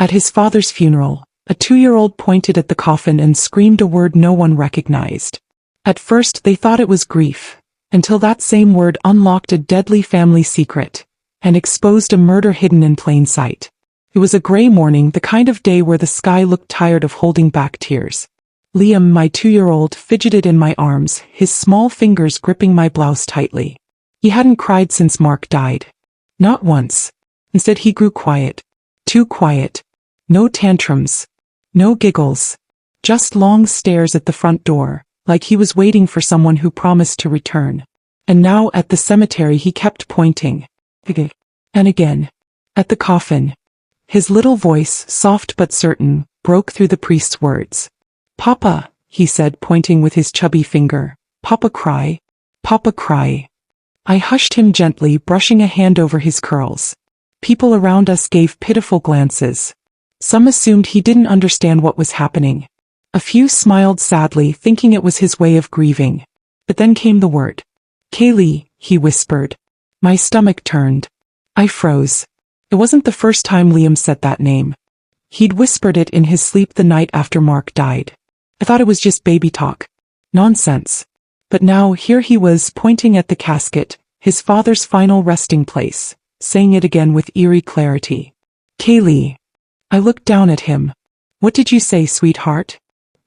At his father's funeral, a 2-year-old pointed at the coffin and screamed a word no one recognized. At first they thought it was grief, until that same word unlocked a deadly family secret and exposed a murder hidden in plain sight. It was a gray morning, the kind of day where the sky looked tired of holding back tears. Liam, my 2-year-old, fidgeted in my arms, his small fingers gripping my blouse tightly. He hadn't cried since Mark died. Not once. Instead he grew quiet. Too quiet. No tantrums. No giggles. Just long stares at the front door, like he was waiting for someone who promised to return. And now at the cemetery he kept pointing. Again. And again. At the coffin. His little voice, soft but certain, broke through the priest's words. "Papa," he said, pointing with his chubby finger. "Papa cry. Papa cry." I hushed him gently, brushing a hand over his curls. People around us gave pitiful glances. Some assumed he didn't understand what was happening. A few smiled sadly, thinking it was his way of grieving. But then came the word. "Kaylee," he whispered. My stomach turned. I froze. It wasn't the first time Liam said that name. He'd whispered it in his sleep the night after Mark died. I thought it was just baby talk. Nonsense. But now here he was, pointing at the casket, his father's final resting place, saying it again with eerie clarity. "Kaylee." I looked down at him. "What did you say, sweetheart?"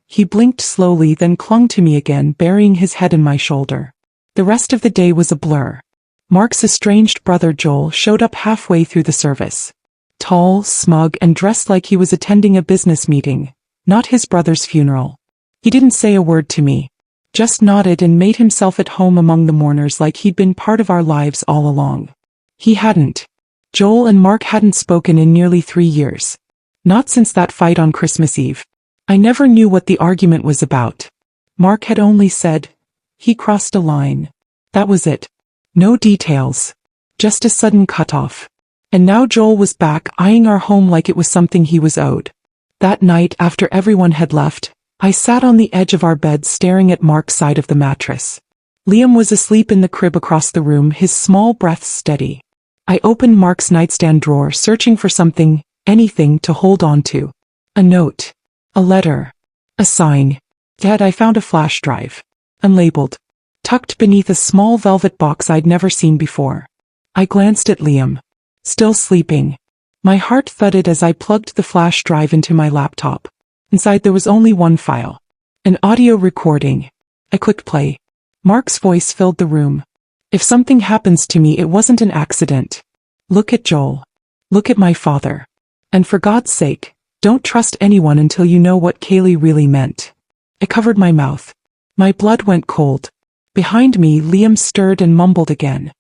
He blinked slowly, then clung to me again, burying his head in my shoulder. The rest of the day was a blur. Mark's estranged brother Joel showed up halfway through the service. Tall, smug, and dressed like he was attending a business meeting, not his brother's funeral. He didn't say a word to me. Just nodded and made himself at home among the mourners like he'd been part of our lives all along. He hadn't. Joel and Mark hadn't spoken in nearly 3 years. Not since that fight on Christmas Eve. I never knew what the argument was about. Mark had only said, "He crossed a line." That was it. No details. Just a sudden cutoff. And now Joel was back, eyeing our home like it was something he was owed. That night, after everyone had left, I sat on the edge of our bed staring at Mark's side of the mattress. Liam was asleep in the crib across the room, his small breaths steady. I opened Mark's nightstand drawer, searching for something, anything to hold on to. A note. A letter. A sign. Dad, I found a flash drive. Unlabeled. Tucked beneath a small velvet box I'd never seen before. I glanced at Liam. Still sleeping. My heart thudded as I plugged the flash drive into my laptop. Inside there was only one file. An audio recording. I clicked play. Mark's voice filled the room. "If something happens to me, it wasn't an accident. Look at Joel. Look at my father. And for God's sake, don't trust anyone until you know what Kaylee really meant." I covered my mouth. My blood went cold. Behind me, Liam stirred and mumbled again.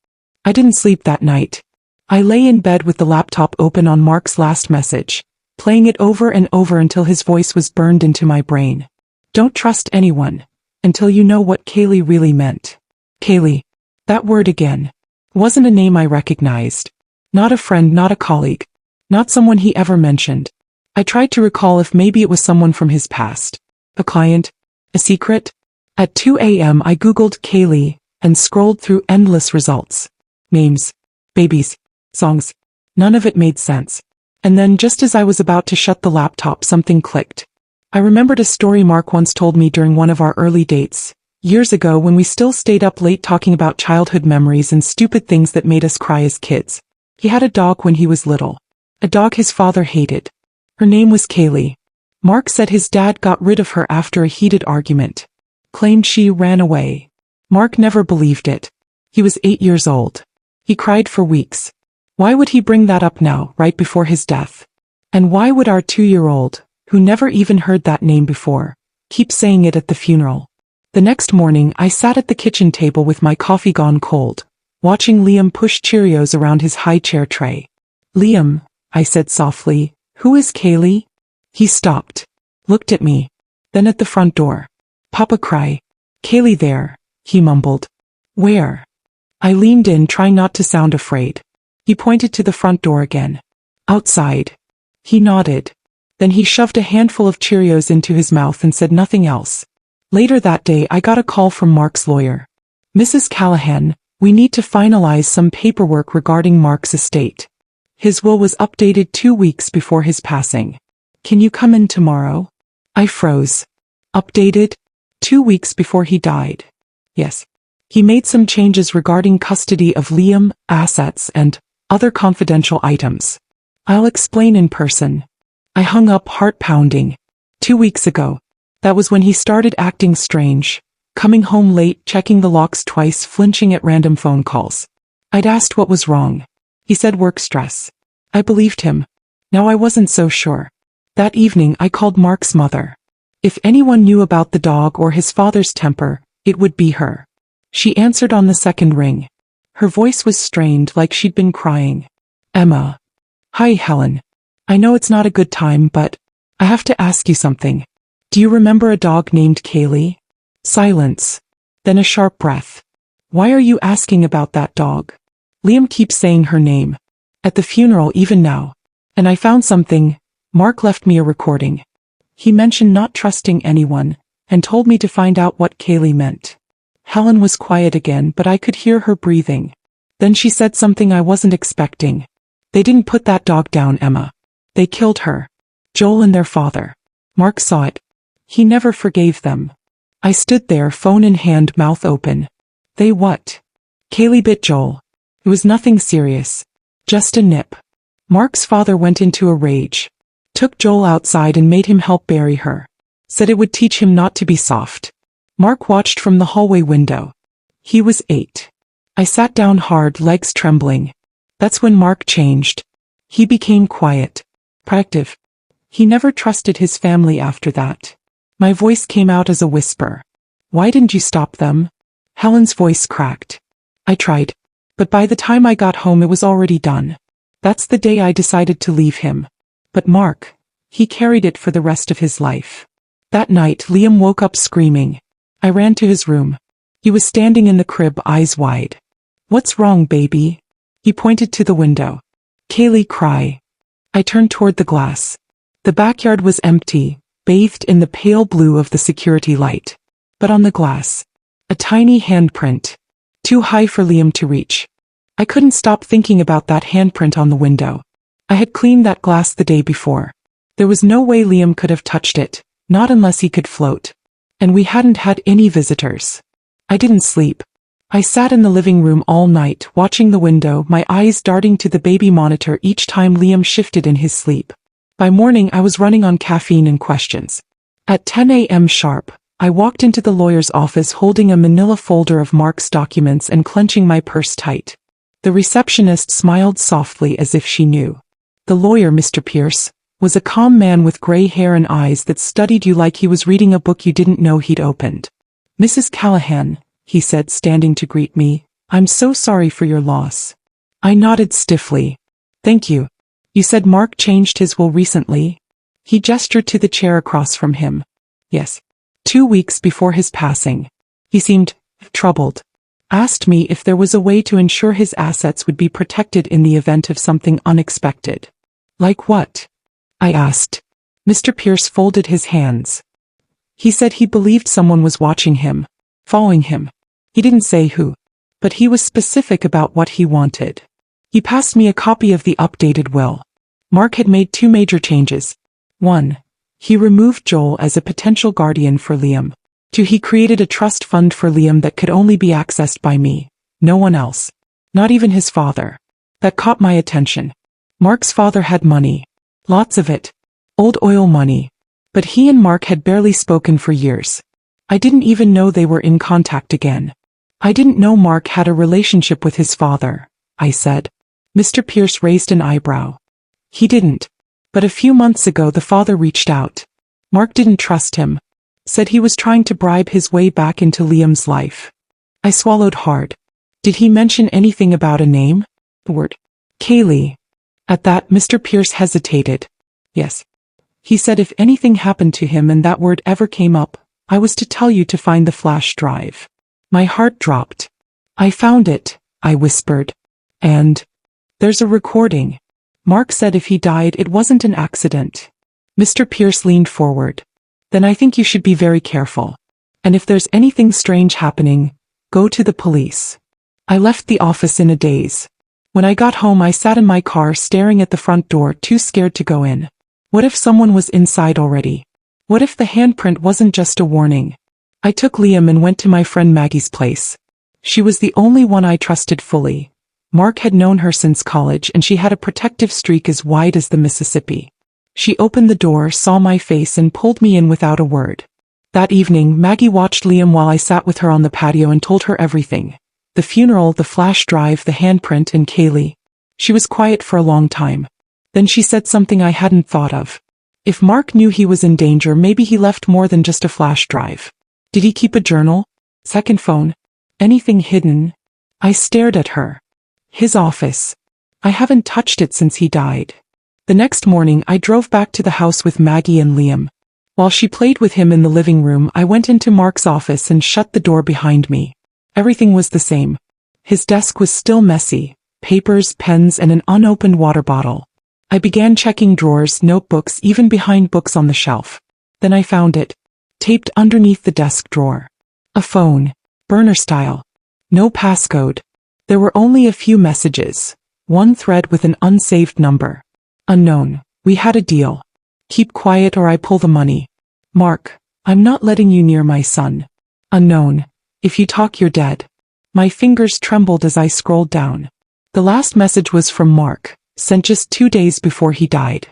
I didn't sleep that night. I lay in bed with the laptop open on Mark's last message, playing it over and over until his voice was burned into my brain. Don't trust anyone until you know what Kaylee really meant. Kaylee. That word again. Wasn't a name I recognized. Not a friend, not a colleague. Not someone he ever mentioned. I tried to recall if maybe it was someone from his past. A client? A secret? At 2 a.m. I googled Kaylee and scrolled through endless results. Names. Babies. Songs. None of it made sense. And then, just as I was about to shut the laptop, something clicked. I remembered a story Mark once told me during one of our early dates, years ago, when we still stayed up late talking about childhood memories and stupid things that made us cry as kids. He had a dog when he was little. A dog his father hated. Her name was Kaylee. Mark said his dad got rid of her after a heated argument. Claimed she ran away. Mark never believed it. He was 8 years old. He cried for weeks. Why would he bring that up now, right before his death? And why would our 2-year-old, who never even heard that name before, keep saying it at the funeral? The next morning, I sat at the kitchen table with my coffee gone cold, watching Liam push Cheerios around his high chair tray. "Liam," I said softly, "who is Kaylee?" He stopped. Looked at me. Then at the front door. "Papa cry. Kaylee there," he mumbled. "Where?" I leaned in, trying not to sound afraid. He pointed to the front door again. "Outside." He nodded. Then he shoved a handful of Cheerios into his mouth and said nothing else. Later that day, I got a call from Mark's lawyer. "Mrs. Callahan, we need to finalize some paperwork regarding Mark's estate. His will was updated 2 weeks before his passing. Can you come in tomorrow? I froze. Updated? 2 weeks before he died. Yes. He made some changes regarding custody of Liam, assets, and other confidential items. I'll explain in person. I hung up, heart pounding. 2 weeks ago. That was when he started acting strange. Coming home late, checking the locks twice, flinching at random phone calls. I'd asked what was wrong. He said work stress. I believed him. Now I wasn't so sure. That evening I called Mark's mother. If anyone knew about the dog or his father's temper, it would be her. She answered on the second ring. Her voice was strained, like she'd been crying. Emma. Hi, Helen. I know it's not a good time, but I have to ask you something. Do you remember a dog named Kaylee? Silence. Then a sharp breath. Why are you asking about that dog? Liam keeps saying her name. At the funeral, even now. And I found something. Mark left me a recording. He mentioned not trusting anyone, and told me to find out what Kaylee meant. Helen was quiet again, but I could hear her breathing. Then she said something I wasn't expecting. They didn't put that dog down, Emma. They killed her. Joel and their father. Mark saw it. He never forgave them. I stood there, phone in hand, mouth open. They what? Kaylee bit Joel. It was nothing serious. Just a nip. Mark's father went into a rage. Took Joel outside and made him help bury her. Said it would teach him not to be soft. Mark watched from the hallway window. He was 8. I sat down hard, legs trembling. That's when Mark changed. He became quiet. Proactive. He never trusted his family after that. My voice came out as a whisper. Why didn't you stop them? Helen's voice cracked. I tried. But by the time I got home it was already done. That's the day I decided to leave him. But Mark, he carried it for the rest of his life. That night Liam woke up screaming. I ran to his room. He was standing in the crib, eyes wide. What's wrong, baby? He pointed to the window. Kaylee, cry. I turned toward the glass. The backyard was empty, bathed in the pale blue of the security light. But on the glass, a tiny handprint. Too high for Liam to reach. I couldn't stop thinking about that handprint on the window. I had cleaned that glass the day before. There was no way Liam could have touched it, not unless he could float. And we hadn't had any visitors. I didn't sleep. I sat in the living room all night, watching the window, my eyes darting to the baby monitor each time Liam shifted in his sleep. By morning I was running on caffeine and questions. At 10 a.m. sharp, I walked into the lawyer's office holding a manila folder of Mark's documents and clenching my purse tight. The receptionist smiled softly as if she knew. The lawyer, Mr. Pierce, was a calm man with gray hair and eyes that studied you like he was reading a book you didn't know he'd opened. Mrs. Callahan, he said, standing to greet me, I'm so sorry for your loss. I nodded stiffly. Thank you. You said Mark changed his will recently? He gestured to the chair across from him. Yes. 2 weeks before his passing. He seemed troubled. Asked me if there was a way to ensure his assets would be protected in the event of something unexpected. Like what? I asked. Mr. Pierce folded his hands. He said he believed someone was watching him, following him. He didn't say who, but he was specific about what he wanted. He passed me a copy of the updated will. Mark had made 2 major changes. 1. He removed Joel as a potential guardian for Liam. 2. He created a trust fund for Liam that could only be accessed by me, no one else. Not even his father. That caught my attention. Mark's father had money. Lots of it. Old oil money. But he and Mark had barely spoken for years. I didn't even know they were in contact again. I didn't know Mark had a relationship with his father, I said. Mr. Pierce raised an eyebrow. He didn't. But a few months ago the father reached out. Mark didn't trust him. Said he was trying to bribe his way back into Liam's life. I swallowed hard. Did he mention anything about a name? The word. Kaylee. At that, Mr. Pierce hesitated. Yes. He said if anything happened to him and that word ever came up, I was to tell you to find the flash drive. My heart dropped. I found it, I whispered. And there's a recording. Mark said if he died it wasn't an accident. Mr. Pierce leaned forward. Then I think you should be very careful. And if there's anything strange happening, go to the police. I left the office in a daze. When I got home I sat in my car staring at the front door, too scared to go in. What if someone was inside already? What if the handprint wasn't just a warning? I took Liam and went to my friend Maggie's place. She was the only one I trusted fully. Mark had known her since college and she had a protective streak as wide as the Mississippi. She opened the door, saw my face and pulled me in without a word. That evening, Maggie watched Liam while I sat with her on the patio and told her everything. The funeral, the flash drive, the handprint, and Kaylee. She was quiet for a long time. Then she said something I hadn't thought of. If Mark knew he was in danger, maybe he left more than just a flash drive. Did he keep a journal? Second phone? Anything hidden? I stared at her. His office. I haven't touched it since he died. The next morning I drove back to the house with Maggie and Liam. While she played with him in the living room, I went into Mark's office and shut the door behind me. Everything was the same. His desk was still messy, papers, pens, and an unopened water bottle. I began checking drawers, notebooks, even behind books on the shelf. Then I found it, taped underneath the desk drawer. A phone, burner style. No passcode. There were only a few messages. One thread with an unsaved number. Unknown. We had a deal. Keep quiet or I pull the money. Mark, I'm not letting you near my son. Unknown. If you talk, you're dead. My fingers trembled as I scrolled down. The last message was from Mark, sent just 2 days before he died.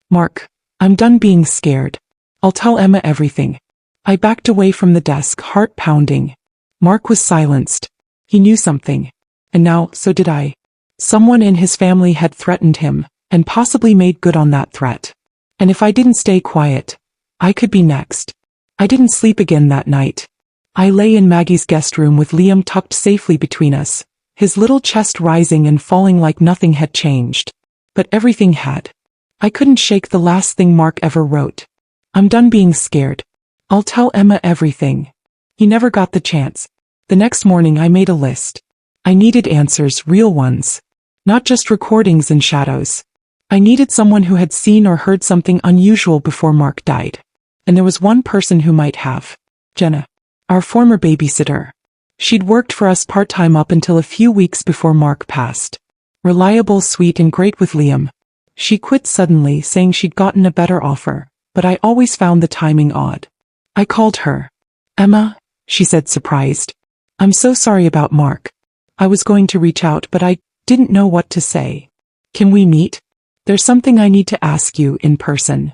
Mark, I'm done being scared. I'll tell Emma everything. I backed away from the desk, heart pounding. Mark was silenced. He knew something. And now, so did I. Someone in his family had threatened him, and possibly made good on that threat. And if I didn't stay quiet, I could be next. I didn't sleep again that night. I lay in Maggie's guest room with Liam tucked safely between us, his little chest rising and falling like nothing had changed. But everything had. I couldn't shake the last thing Mark ever wrote. I'm done being scared. I'll tell Emma everything. He never got the chance. The next morning I made a list. I needed answers, real ones. Not just recordings and shadows. I needed someone who had seen or heard something unusual before Mark died. And there was one person who might have. Jenna. Our former babysitter. She'd worked for us part-time up until a few weeks before Mark passed. Reliable, sweet, and great with Liam. She quit suddenly, saying she'd gotten a better offer, but I always found the timing odd. I called her. Emma, she said, surprised. I'm so sorry about Mark. I was going to reach out, but I didn't know what to say. Can we meet? There's something I need to ask you in person.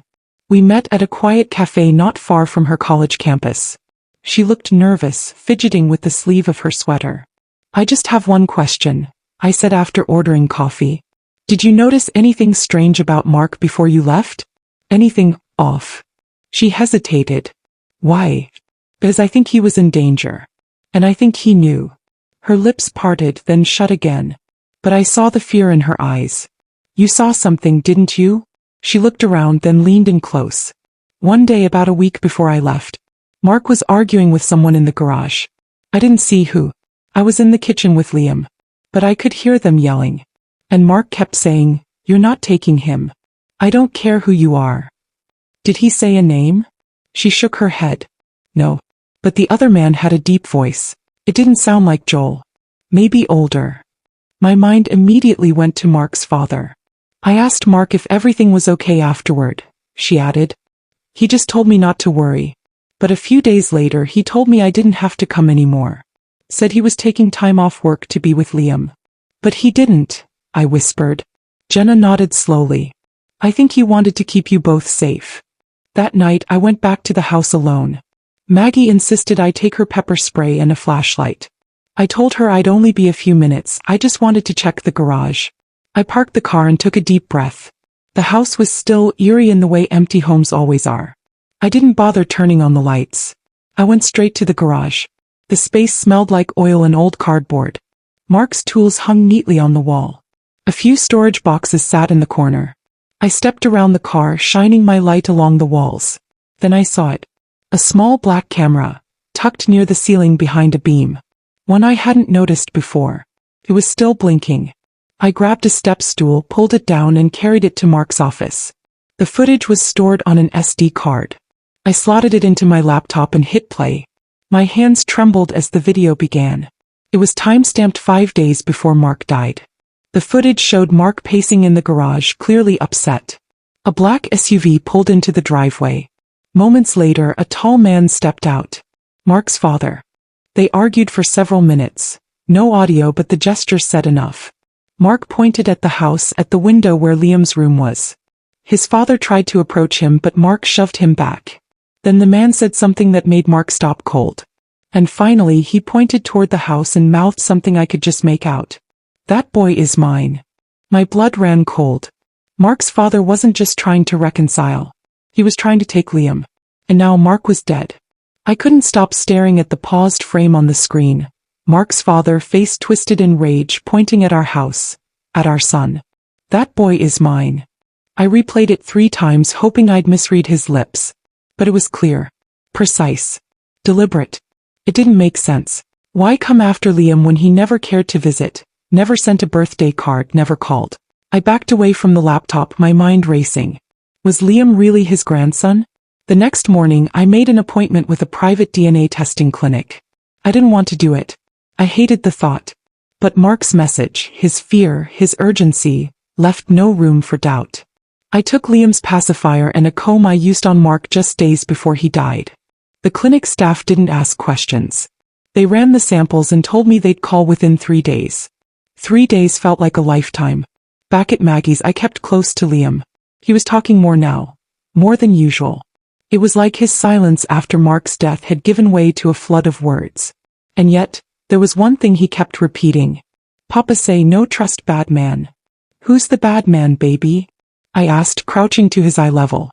We met at a quiet cafe not far from her college campus. She looked nervous, fidgeting with the sleeve of her sweater. I just have one question, I said after ordering coffee. Did you notice anything strange about Mark before you left? Anything off? She hesitated. Why? Because I think he was in danger. And I think he knew. Her lips parted, then shut again. But I saw the fear in her eyes. You saw something, didn't you? She looked around, then leaned in close. One day about a week before I left, Mark was arguing with someone in the garage. I didn't see who. I was in the kitchen with Liam. But I could hear them yelling. And Mark kept saying, "You're not taking him. I don't care who you are." Did he say a name? She shook her head. No. But the other man had a deep voice. It didn't sound like Joel. Maybe older. My mind immediately went to Mark's father. I asked Mark if everything was okay afterward, she added. He just told me not to worry. But a few days later he told me I didn't have to come anymore. Said he was taking time off work to be with Liam. But he didn't, I whispered. Jenna nodded slowly. I think he wanted to keep you both safe. That night I went back to the house alone. Maggie insisted I take her pepper spray and a flashlight. I told her I'd only be a few minutes, I just wanted to check the garage. I parked the car and took a deep breath. The house was still, eerie in the way empty homes always are. I didn't bother turning on the lights. I went straight to the garage. The space smelled like oil and old cardboard. Mark's tools hung neatly on the wall. A few storage boxes sat in the corner. I stepped around the car, shining my light along the walls. Then I saw it. A small black camera, tucked near the ceiling behind a beam. One I hadn't noticed before. It was still blinking. I grabbed a step stool, pulled it down and carried it to Mark's office. The footage was stored on an SD card. I slotted it into my laptop and hit play. My hands trembled as the video began. It was time-stamped 5 days before Mark died. The footage showed Mark pacing in the garage, clearly upset. A black SUV pulled into the driveway. Moments later, a tall man stepped out. Mark's father. They argued for several minutes. No audio, but the gesture said enough. Mark pointed at the house at the window where Liam's room was. His father tried to approach him, but Mark shoved him back. Then the man said something that made Mark stop cold. And finally he pointed toward the house and mouthed something I could just make out. "That boy is mine." My blood ran cold. Mark's father wasn't just trying to reconcile. He was trying to take Liam. And now Mark was dead. I couldn't stop staring at the paused frame on the screen. Mark's father, face twisted in rage, pointing at our house. At our son. "That boy is mine." I replayed it 3 times, hoping I'd misread his lips. But it was clear. Precise. Deliberate. It didn't make sense. Why come after Liam when he never cared to visit, never sent a birthday card, never called? I backed away from the laptop, my mind racing. Was Liam really his grandson? The next morning, I made an appointment with a private DNA testing clinic. I didn't want to do it. I hated the thought. But Mark's message, his fear, his urgency, left no room for doubt. I took Liam's pacifier and a comb I used on Mark just days before he died. The clinic staff didn't ask questions. They ran the samples and told me they'd call within 3 days. 3 days felt like a lifetime. Back at Maggie's, I kept close to Liam. He was talking more now. More than usual. It was like his silence after Mark's death had given way to a flood of words. And yet, there was one thing he kept repeating. "Papa say no trust bad man." "Who's the bad man, baby?" I asked, crouching to his eye level.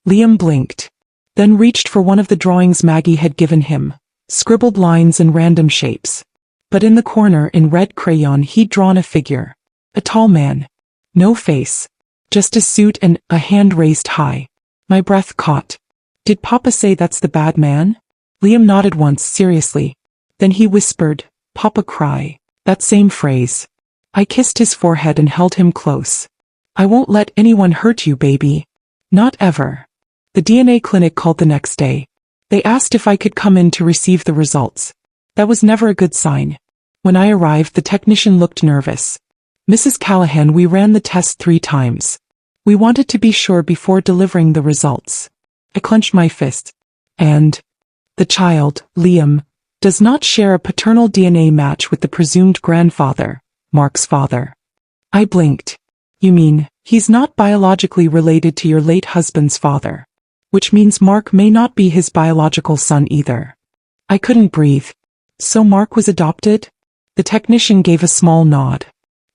Liam blinked. Then reached for one of the drawings Maggie had given him. Scribbled lines and random shapes. But in the corner, in red crayon, he'd drawn a figure. A tall man. No face. Just a suit and a hand raised high. My breath caught. "Did Papa say that's the bad man?" Liam nodded once, seriously. Then he whispered, "Papa cry." That same phrase. I kissed his forehead and held him close. "I won't let anyone hurt you, baby. Not ever." The DNA clinic called the next day. They asked if I could come in to receive the results. That was never a good sign. When I arrived, the technician looked nervous. "Mrs. Callahan, we ran the test 3 times. We wanted to be sure before delivering the results." I clenched my fist. "And the child, Liam, does not share a paternal DNA match with the presumed grandfather, Mark's father." I blinked. "You mean, he's not biologically related to your late husband's father? Which means Mark may not be his biological son either." I couldn't breathe. "So Mark was adopted?" The technician gave a small nod.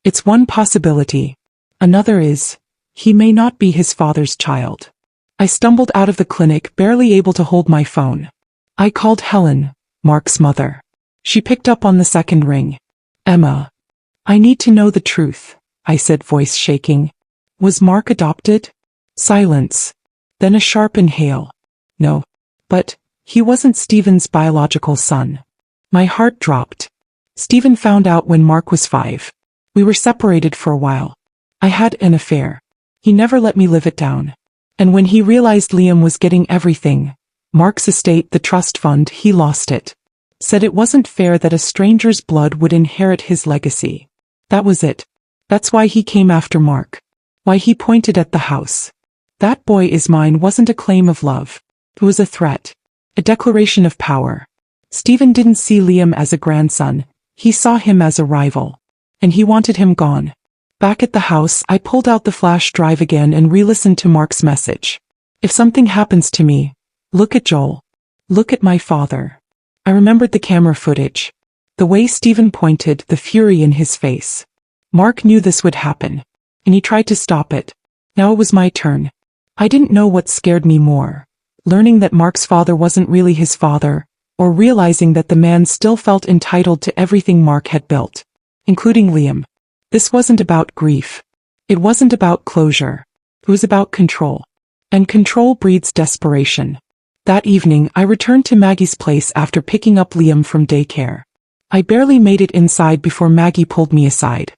"It's one possibility. Another is, he may not be his father's child." I stumbled out of the clinic, barely able to hold my phone. I called Helen, Mark's mother. She picked up on the second ring. "Emma. I need to know the truth," I said, voice shaking. "Was Mark adopted?" Silence. Then a sharp inhale. "No. But he wasn't Stephen's biological son." My heart dropped. Stephen found out when Mark was 5. We were separated for a while. I had an affair. He never let me live it down. And when he realized Liam was getting everything, Mark's estate, the trust fund, he lost it. Said it wasn't fair that a stranger's blood would inherit his legacy. That was it. That's why he came after Mark. Why he pointed at the house. "That boy is mine" wasn't a claim of love. It was a threat. A declaration of power. Stephen didn't see Liam as a grandson. He saw him as a rival. And he wanted him gone. Back at the house, I pulled out the flash drive again and re-listened to Mark's message. "If something happens to me, look at Joel. Look at my father." I remembered the camera footage. The way Stephen pointed, the fury in his face. Mark knew this would happen. And he tried to stop it. Now it was my turn. I didn't know what scared me more. Learning that Mark's father wasn't really his father, or realizing that the man still felt entitled to everything Mark had built. Including Liam. This wasn't about grief. It wasn't about closure. It was about control. And control breeds desperation. That evening, I returned to Maggie's place after picking up Liam from daycare. I barely made it inside before Maggie pulled me aside.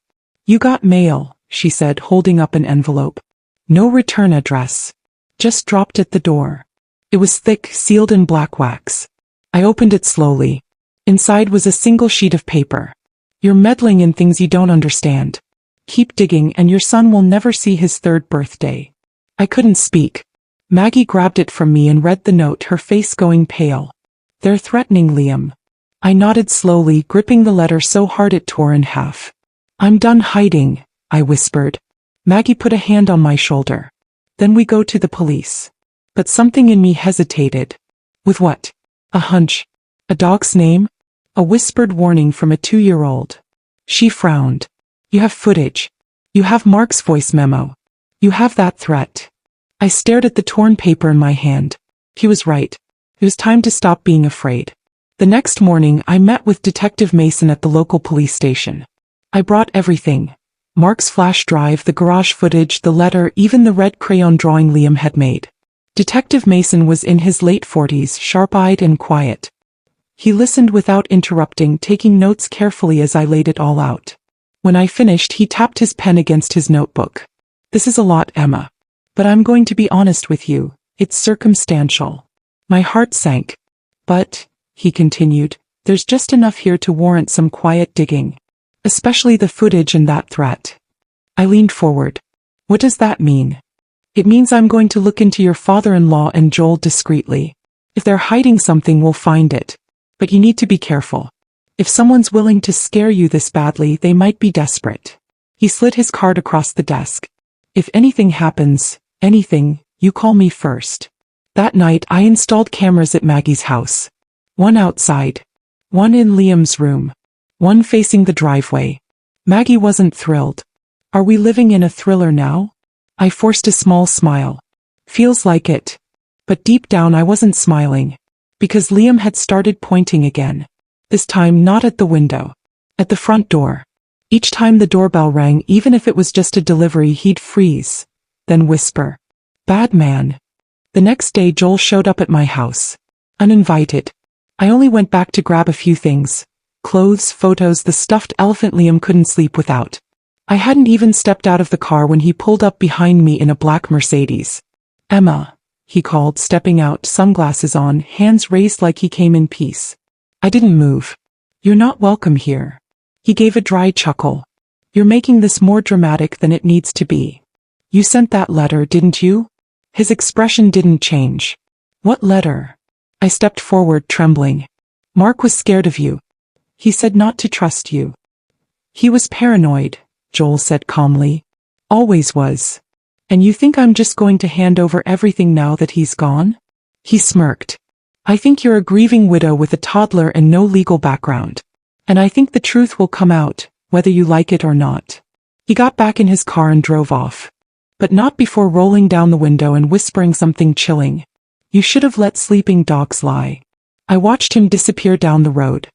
"You got mail," she said, holding up an envelope. "No return address. Just dropped at the door." It was thick, sealed in black wax. I opened it slowly. Inside was a single sheet of paper. "You're meddling in things you don't understand." Keep digging and your son will never see his third birthday. I couldn't speak. Maggie grabbed it from me and read the note, her face going pale. They're threatening Liam. I nodded slowly, gripping the letter so hard it tore in half. I'm done hiding, I whispered. Maggie put a hand on my shoulder. Then we go to the police. But something in me hesitated. With what? A hunch. A dog's name? A whispered warning from a 2-year-old. She frowned. You have footage. You have Mark's voice memo. You have that threat. I stared at the torn paper in my hand. He was right. It was time to stop being afraid. The next morning, I met with Detective Mason at the local police station. I brought everything. Mark's flash drive, the garage footage, the letter, even the red crayon drawing Liam had made. Detective Mason was in his late 40s, sharp-eyed and quiet. He listened without interrupting, taking notes carefully as I laid it all out. When I finished, he tapped his pen against his notebook. This is a lot, Emma. But I'm going to be honest with you, it's circumstantial. My heart sank. But, he continued, there's just enough here to warrant some quiet digging. Especially the footage and that threat. I leaned forward. What does that mean? It means I'm going to look into your father-in-law and Joel discreetly. If they're hiding something, we'll find it. But you need to be careful. If someone's willing to scare you this badly, they might be desperate. He slid his card across the desk. If anything happens, anything, you call me first. That night, I installed cameras at Maggie's house. One outside. One in Liam's room. One facing the driveway. Maggie wasn't thrilled. Are we living in a thriller now? I forced a small smile. Feels like it. But deep down I wasn't smiling. Because Liam had started pointing again. This time not at the window. At the front door. Each time the doorbell rang, even if it was just a delivery, he'd freeze. Then whisper. Bad man. The next day Joel showed up at my house. Uninvited. I only went back to grab a few things. Clothes, photos, the stuffed elephant Liam couldn't sleep without. I hadn't even stepped out of the car when he pulled up behind me in a black Mercedes. Emma, he called, stepping out, sunglasses on, hands raised like he came in peace. I didn't move. You're not welcome here. He gave a dry chuckle. You're making this more dramatic than it needs to be. You sent that letter, didn't you? His expression didn't change. What letter? I stepped forward, trembling. Mark was scared of you. He said not to trust you. He was paranoid, Joel said calmly. Always was. And you think I'm just going to hand over everything now that he's gone? He smirked. I think you're a grieving widow with a toddler and no legal background. And I think the truth will come out, whether you like it or not. He got back in his car and drove off. But not before rolling down the window and whispering something chilling. You should have let sleeping dogs lie. I watched him disappear down the road.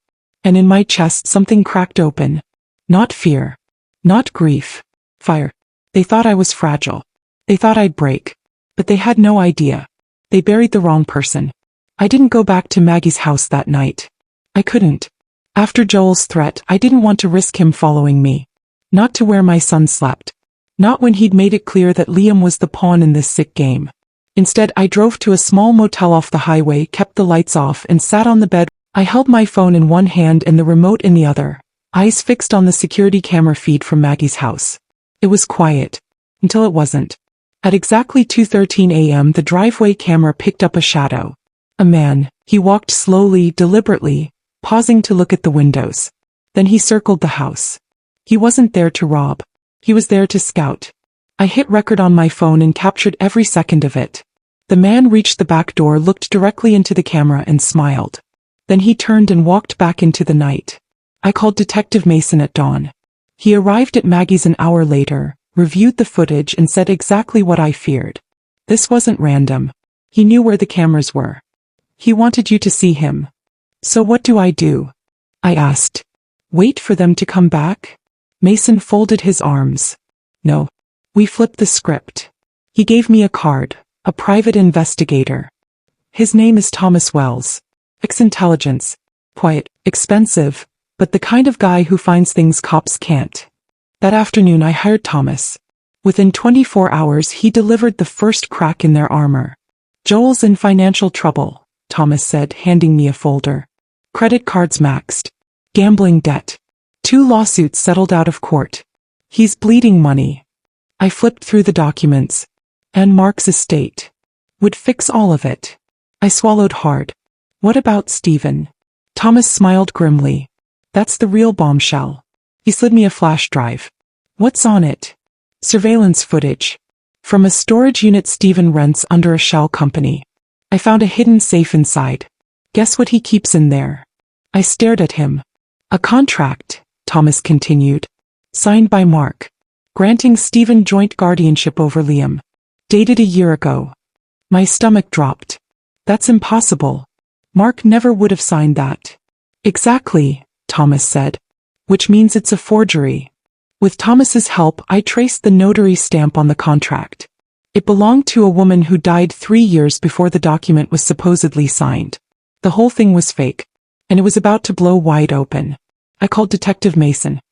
And in my chest something cracked open. Not fear. Not grief. Fire. They thought I was fragile. They thought I'd break. But they had no idea. They buried the wrong person. I didn't go back to Maggie's house that night. I couldn't. After Joel's threat, I didn't want to risk him following me. Not to where my son slept. Not when he'd made it clear that Liam was the pawn in this sick game. Instead, I drove to a small motel off the highway, kept the lights off, and sat on the bed. I held my phone in one hand and the remote in the other, eyes fixed on the security camera feed from Maggie's house. It was quiet. Until it wasn't. At exactly 2:13 a.m. the driveway camera picked up a shadow. A man. He walked slowly, deliberately, pausing to look at the windows. Then he circled the house. He wasn't there to rob. He was there to scout. I hit record on my phone and captured every second of it. The man reached the back door, looked directly into the camera and smiled. Then he turned and walked back into the night. I called Detective Mason at dawn. He arrived at Maggie's an hour later, reviewed the footage and said exactly what I feared. This wasn't random. He knew where the cameras were. He wanted you to see him. So what do? I asked. Wait for them to come back? Mason folded his arms. No. We flipped the script. He gave me a card, a private investigator. His name is Thomas Wells. Ex-intelligence. Quiet, expensive, but the kind of guy who finds things cops can't. That afternoon I hired Thomas. Within 24 hours he delivered the first crack in their armor. Joel's in financial trouble, Thomas said, handing me a folder. Credit cards maxed. Gambling debt. 2 lawsuits settled out of court. He's bleeding money. I flipped through the documents. And Mark's estate would fix all of it. I swallowed hard. What about Stephen? Thomas smiled grimly. That's the real bombshell. He slid me a flash drive. What's on it? Surveillance footage. From a storage unit Stephen rents under a shell company. I found a hidden safe inside. Guess what he keeps in there? I stared at him. A contract, Thomas continued. Signed by Mark. Granting Stephen joint guardianship over Liam. Dated a year ago. My stomach dropped. That's impossible. Mark never would have signed that. Exactly, Thomas said. Which means it's a forgery. With Thomas's help, I traced the notary stamp on the contract. It belonged to a woman who died 3 years before the document was supposedly signed. The whole thing was fake. And it was about to blow wide open. I called Detective Mason.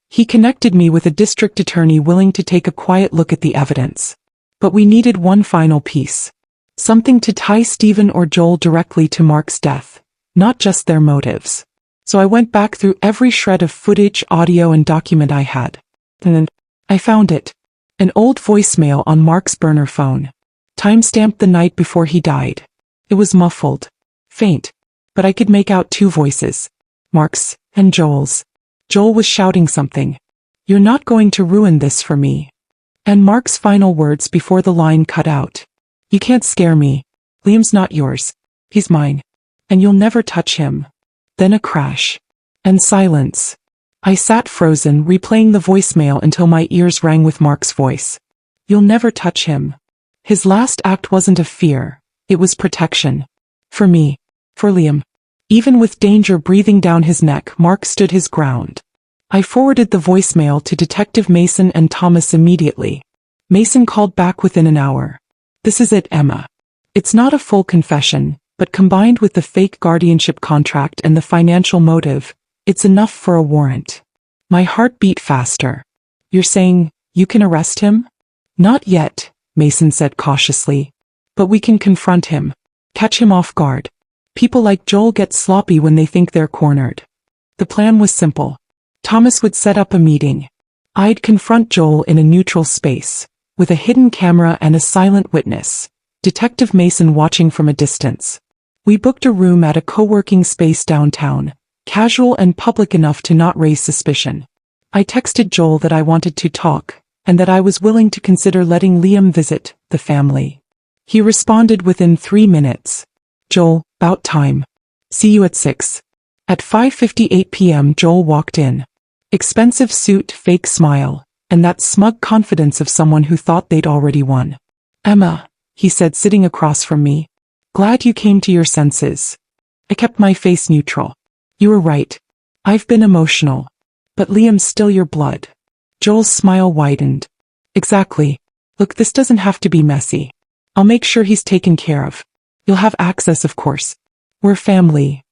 He connected me with a district attorney willing to take a quiet look at the evidence. But we needed one final piece. Something to tie Stephen or Joel directly to Mark's death, not just their motives. So I went back through every shred of footage, audio, and document I had. And I found it. An old voicemail on Mark's burner phone. Time-stamped the night before he died. It was muffled. Faint. But I could make out 2 voices. Mark's and Joel's. Joel was shouting something. You're not going to ruin this for me. And Mark's final words before the line cut out. You can't scare me. Liam's not yours. He's mine. And you'll never touch him. Then a crash. And silence. I sat frozen, replaying the voicemail until my ears rang with Mark's voice. You'll never touch him. His last act wasn't of fear. It was protection. For me. For Liam. Even with danger breathing down his neck, Mark stood his ground. I forwarded the voicemail to Detective Mason and Thomas immediately. Mason called back within an hour. This is it, Emma. It's not a full confession, but combined with the fake guardianship contract and the financial motive, it's enough for a warrant. My heart beat faster. You're saying, you can arrest him? Not yet, Mason said cautiously. But we can confront him. Catch him off guard. People like Joel get sloppy when they think they're cornered. The plan was simple. Thomas would set up a meeting. I'd confront Joel in a neutral space, with a hidden camera and a silent witness, Detective Mason watching from a distance. We booked a room at a co-working space downtown, casual and public enough to not raise suspicion. I texted Joel that I wanted to talk, and that I was willing to consider letting Liam visit the family. He responded within 3 minutes. Joel, about time. See you at 6. At 5:58 p.m. Joel walked in. Expensive suit, fake smile, and that smug confidence of someone who thought they'd already won. Emma, he said sitting across from me. Glad you came to your senses. I kept my face neutral. You were right. I've been emotional. But Liam's still your blood. Joel's smile widened. Exactly. Look, this doesn't have to be messy. I'll make sure he's taken care of. You'll have access, of course. We're family.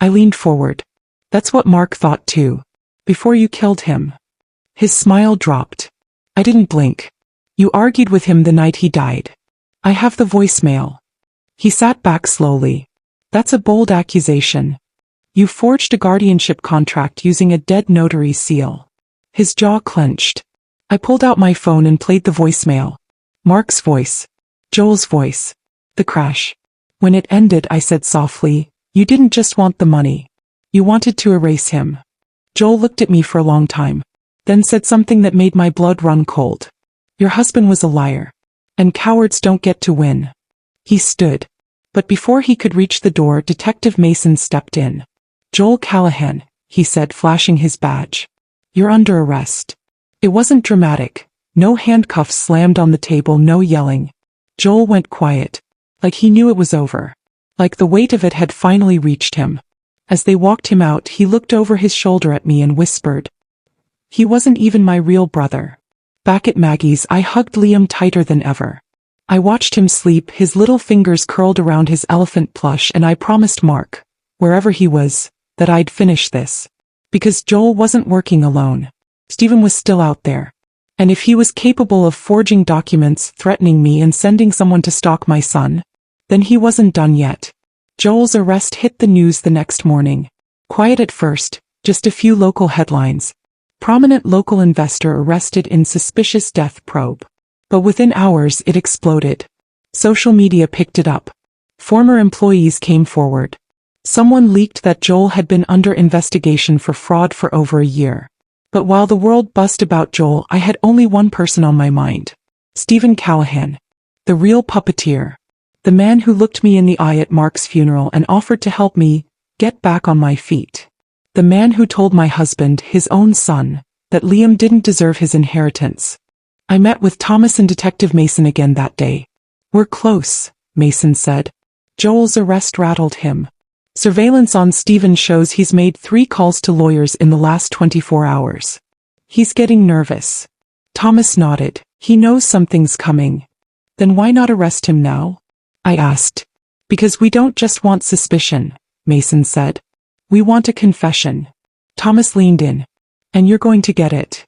I leaned forward. That's what Mark thought too. Before you killed him. His smile dropped. I didn't blink. You argued with him the night he died. I have the voicemail. He sat back slowly. That's a bold accusation. You forged a guardianship contract using a dead notary seal. His jaw clenched. I pulled out my phone and played the voicemail. Mark's voice. Joel's voice. The crash. When it ended, I said softly, you didn't just want the money. You wanted to erase him. Joel looked at me for a long time, then said something that made my blood run cold. Your husband was a liar. And cowards don't get to win. He stood. But before he could reach the door, Detective Mason stepped in. Joel Callahan, he said, flashing his badge. You're under arrest. It wasn't dramatic. No handcuffs slammed on the table, no yelling. Joel went quiet. Like he knew it was over. Like the weight of it had finally reached him. As they walked him out, he looked over his shoulder at me and whispered. He wasn't even my real brother. Back at Maggie's, I hugged Liam tighter than ever. I watched him sleep, his little fingers curled around his elephant plush, and I promised Mark, wherever he was, that I'd finish this. Because Joel wasn't working alone. Stephen was still out there. And if he was capable of forging documents, threatening me, and sending someone to stalk my son, then he wasn't done yet. Joel's arrest hit the news the next morning. Quiet at first, just a few local headlines. Prominent local investor arrested in suspicious death probe. But within hours it exploded. Social media picked it up. Former employees came forward. Someone leaked that Joel had been under investigation for fraud for over a year. But while the world buzzed about Joel, I had only one person on my mind. Stephen Callahan. The real puppeteer. The man who looked me in the eye at Mark's funeral and offered to help me get back on my feet. The man who told my husband, his own son, that Liam didn't deserve his inheritance. I met with Thomas and Detective Mason again that day. "We're close," Mason said. Joel's arrest rattled him. Surveillance on Stephen shows he's made 3 calls to lawyers in the last 24 hours. He's getting nervous. Thomas nodded. He knows something's coming. Then why not arrest him now? I asked. Because we don't just want suspicion, Mason said. We want a confession. Thomas leaned in. And you're going to get it.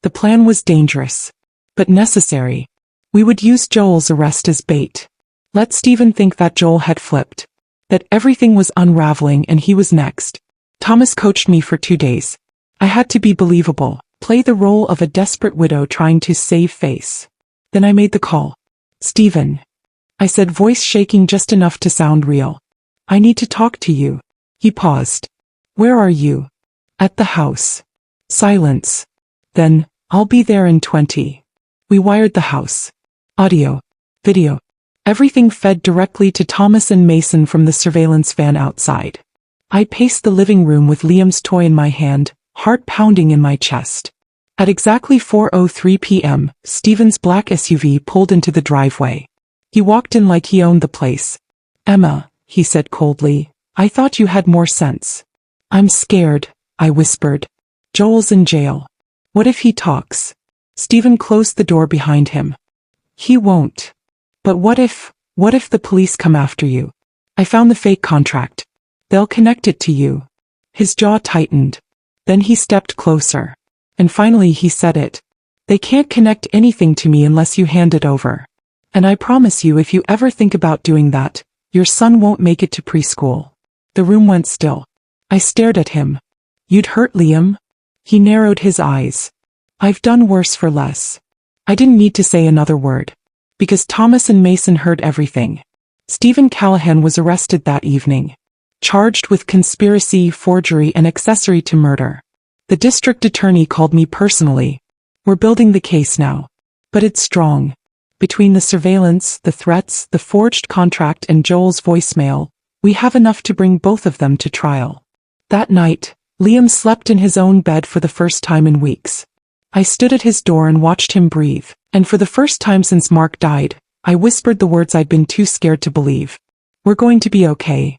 The plan was dangerous. But necessary. We would use Joel's arrest as bait. Let Stephen think that Joel had flipped. That everything was unraveling and he was next. Thomas coached me for 2 days. I had to be believable, play the role of a desperate widow trying to save face. Then I made the call. "Stephen," I said, voice shaking just enough to sound real. "I need to talk to you." He paused. "Where are you?" "At the house." Silence. Then, "I'll be there in 20. We wired the house. Audio. Video. Everything fed directly to Thomas and Mason from the surveillance van outside. I paced the living room with Liam's toy in my hand, heart pounding in my chest. At exactly 4:03 p.m., Stephen's black SUV pulled into the driveway. He walked in like he owned the place. "Emma," he said coldly, "I thought you had more sense." "I'm scared," I whispered. "Joel's in jail. What if he talks?" Stephen closed the door behind him. "He won't. But what if the police come after you? I found the fake contract. They'll connect it to you." His jaw tightened. Then he stepped closer. And finally he said it. "They can't connect anything to me unless you hand it over. And I promise you, if you ever think about doing that, your son won't make it to preschool." The room went still. I stared at him. "You'd hurt Liam?" He narrowed his eyes. "I've done worse for less." I didn't need to say another word. Because Thomas and Mason heard everything. Stephen Callahan was arrested that evening. Charged with conspiracy, forgery, and accessory to murder. The district attorney called me personally. "We're building the case now. But it's strong. Between the surveillance, the threats, the forged contract, and Joel's voicemail, we have enough to bring both of them to trial." That night, Liam slept in his own bed for the first time in weeks. I stood at his door and watched him breathe, and for the first time since Mark died, I whispered the words I'd been too scared to believe. "We're going to be okay."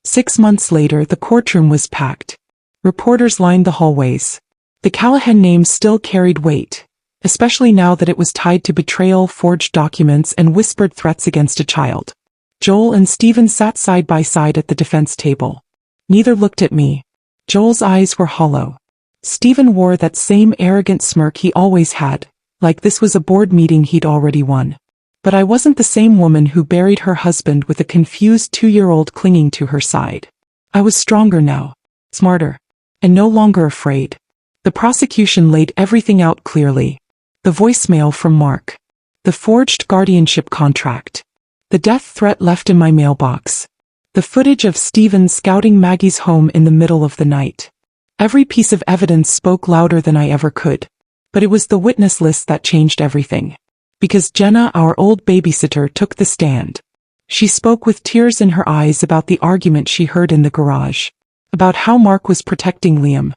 6 months later, the courtroom was packed. Reporters lined the hallways. The Callahan name still carried weight, especially now that it was tied to betrayal, forged documents, and whispered threats against a child. Joel and Stephen sat side by side at the defense table. Neither looked at me. Joel's eyes were hollow. Stephen wore that same arrogant smirk he always had, like this was a board meeting he'd already won. But I wasn't the same woman who buried her husband with a confused 2-year-old clinging to her side. I was stronger now, smarter, and no longer afraid. The prosecution laid everything out clearly. The voicemail from Mark. The forged guardianship contract. The death threat left in my mailbox. The footage of Stephen scouting Maggie's home in the middle of the night. Every piece of evidence spoke louder than I ever could. But it was the witness list that changed everything. Because Jenna, our old babysitter, took the stand. She spoke with tears in her eyes about the argument she heard in the garage. About how Mark was protecting Liam.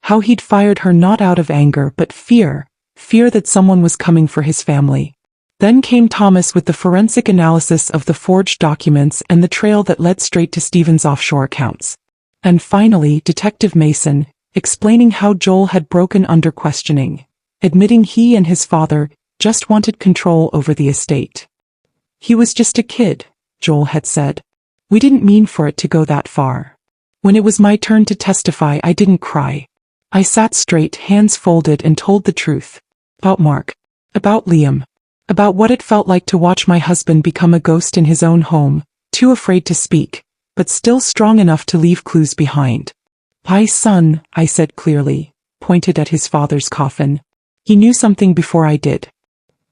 How he'd fired her not out of anger but fear. Fear that someone was coming for his family. Then came Thomas with the forensic analysis of the forged documents and the trail that led straight to Stephen's offshore accounts. And finally, Detective Mason, explaining how Joel had broken under questioning. Admitting he and his father just wanted control over the estate. "He was just a kid," Joel had said. "We didn't mean for it to go that far." When it was my turn to testify, I didn't cry. I sat straight, hands folded, and told the truth. About Mark. About Liam. About what it felt like to watch my husband become a ghost in his own home, too afraid to speak, but still strong enough to leave clues behind. "My son," I said clearly, pointed at his father's coffin. He knew something before I did.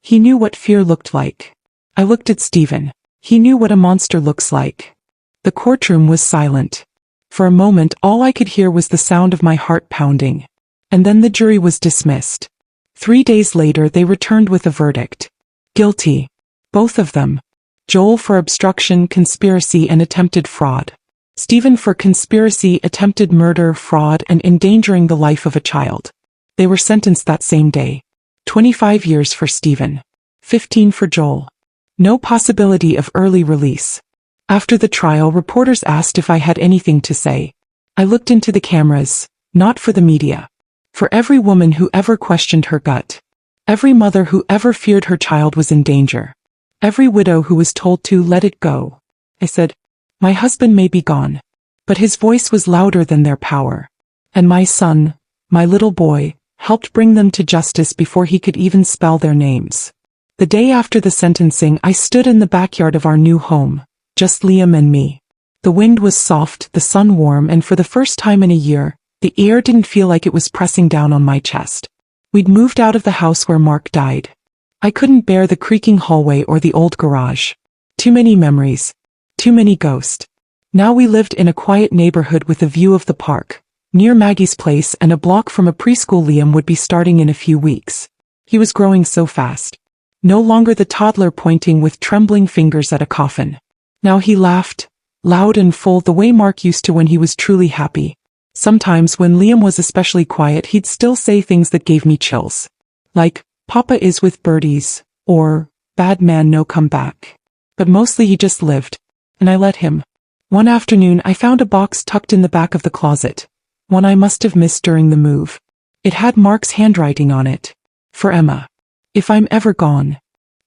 He knew what fear looked like. I looked at Stephen. He knew what a monster looks like. The courtroom was silent. For a moment, all I could hear was the sound of my heart pounding. And then the jury was dismissed. 3 days later, they returned with a verdict. Guilty. Both of them. Joel for obstruction, conspiracy, and attempted fraud. Stephen for conspiracy, attempted murder, fraud, and endangering the life of a child. They were sentenced that same day. 25 years for Stephen. 15 for Joel. No possibility of early release. After the trial, reporters asked if I had anything to say. I looked into the cameras, not for the media. For every woman who ever questioned her gut. Every mother who ever feared her child was in danger. Every widow who was told to let it go. I said, my husband may be gone, but his voice was louder than their power. And my son, my little boy, helped bring them to justice before he could even spell their names. The day after the sentencing, I stood in the backyard of our new home, just Liam and me. The wind was soft, the sun warm, and for the first time in a year, the air didn't feel like it was pressing down on my chest. We'd moved out of the house where Mark died. I couldn't bear the creaking hallway or the old garage. Too many memories. Too many ghosts. Now we lived in a quiet neighborhood with a view of the park, near Maggie's place and a block from a preschool Liam would be starting in a few weeks. He was growing so fast. No longer the toddler pointing with trembling fingers at a coffin. Now he laughed, loud and full the way Mark used to when he was truly happy. Sometimes when Liam was especially quiet, he'd still say things that gave me chills. Like, Papa is with birdies, or, bad man no come back. But mostly he just lived. And I let him. One afternoon I found a box tucked in the back of the closet. One I must have missed during the move. It had Mark's handwriting on it. For Emma. If I'm ever gone.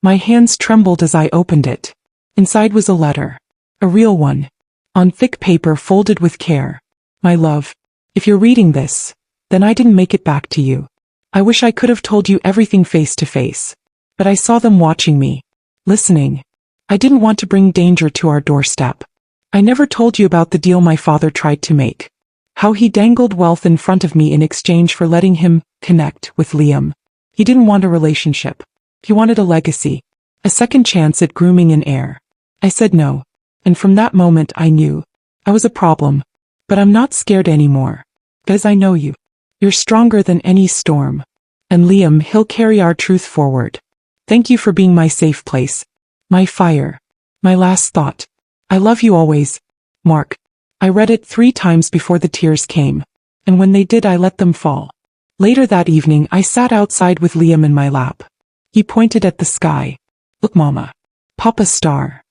My hands trembled as I opened it. Inside was a letter. A real one. On thick paper folded with care. My love. If you're reading this, then I didn't make it back to you. I wish I could have told you everything face to face. But I saw them watching me. Listening. I didn't want to bring danger to our doorstep. I never told you about the deal my father tried to make. How he dangled wealth in front of me in exchange for letting him connect with Liam. He didn't want a relationship. He wanted a legacy. A second chance at grooming an heir. I said no. And from that moment I knew. I was a problem. But I'm not scared anymore. Because I know you. You're stronger than any storm. And Liam, he'll carry our truth forward. Thank you for being my safe place. My fire. My last thought. I love you always, Mark. I read it 3 times before the tears came. And when they did, I let them fall. Later that evening, I sat outside with Liam in my lap. He pointed at the sky. Look, Mama. Papa's star.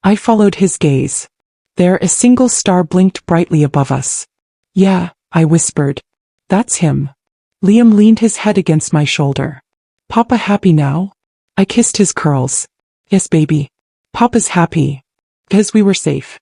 I followed his gaze. There, a single star blinked brightly above us. Yeah, I whispered. That's him. Liam leaned his head against my shoulder. Papa happy now? I kissed his curls. Yes, baby. Papa's happy. Because we were safe.